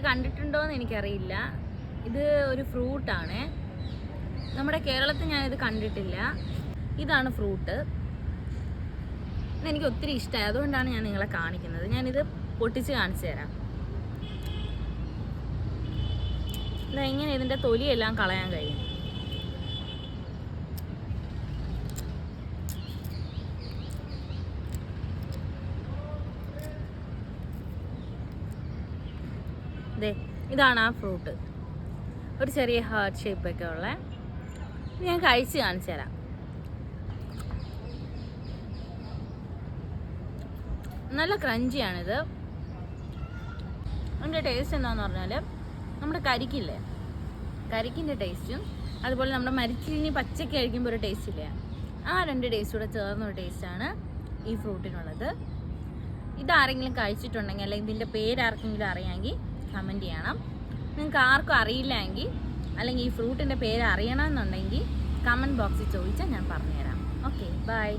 കണ്ടിട്ടുണ്ടോ എന്ന് എനിക്കറിയില്ല. ഇത് ഒരു ഫ്രൂട്ടാണ്. നമ്മുടെ കേരളത്തിൽ ഞാനിത് കണ്ടിട്ടില്ല. ഇതാണ് ഫ്രൂട്ട്. എനിക്ക് ഒത്തിരി ഇഷ്ടമായി, അതുകൊണ്ടാണ് ഞാൻ നിങ്ങളെ കാണിക്കുന്നത്. ഞാനിത് പൊട്ടിച്ച് കാണിച്ചു തരാം. ഇതെങ്ങനെ ഇതിൻ്റെ തൊലിയെല്ലാം കളയാൻ കഴിയും. ഇതാണ് ആ ഫ്രൂട്ട്. ഒരു ചെറിയ ഹാർട്ട് ഷേപ്പൊക്കെ ഉള്ള. ഞാൻ കഴിച്ച് കാണിച്ചു തരാം. നല്ല ക്രഞ്ചിയാണിത്. അതിൻ്റെ ടേസ്റ്റ് എന്താണെന്ന് പറഞ്ഞാൽ നമ്മുടെ കരിക്കില്ലേ, കരിക്കിൻ്റെ ടേസ്റ്റും അതുപോലെ നമ്മുടെ മരിച്ചിനി പച്ചയ്ക്ക് കഴിക്കുമ്പോൾ ഒരു ടേസ്റ്റ് ഇല്ലേ, ആ രണ്ട് ടേസ്റ്റ് കൂടെ ചേർന്നൊരു ടേസ്റ്റാണ് ഈ ഫ്രൂട്ടിനുള്ളത്. ഇതാരെങ്കിലും കഴിച്ചിട്ടുണ്ടെങ്കിൽ അല്ലെങ്കിൽ ഇതിൻ്റെ പേരാർക്കെങ്കിലും അറിയാമെങ്കിൽ കമൻറ്റ് ചെയ്യണം. നിങ്ങൾക്ക് ആർക്കും അറിയില്ല എങ്കിൽ അല്ലെങ്കിൽ ഈ ഫ്രൂട്ടിൻ്റെ പേര് അറിയണമെന്നുണ്ടെങ്കിൽ കമൻറ്റ് ബോക്സിൽ ചോദിച്ചാൽ ഞാൻ പറഞ്ഞുതരാം. Okay, by.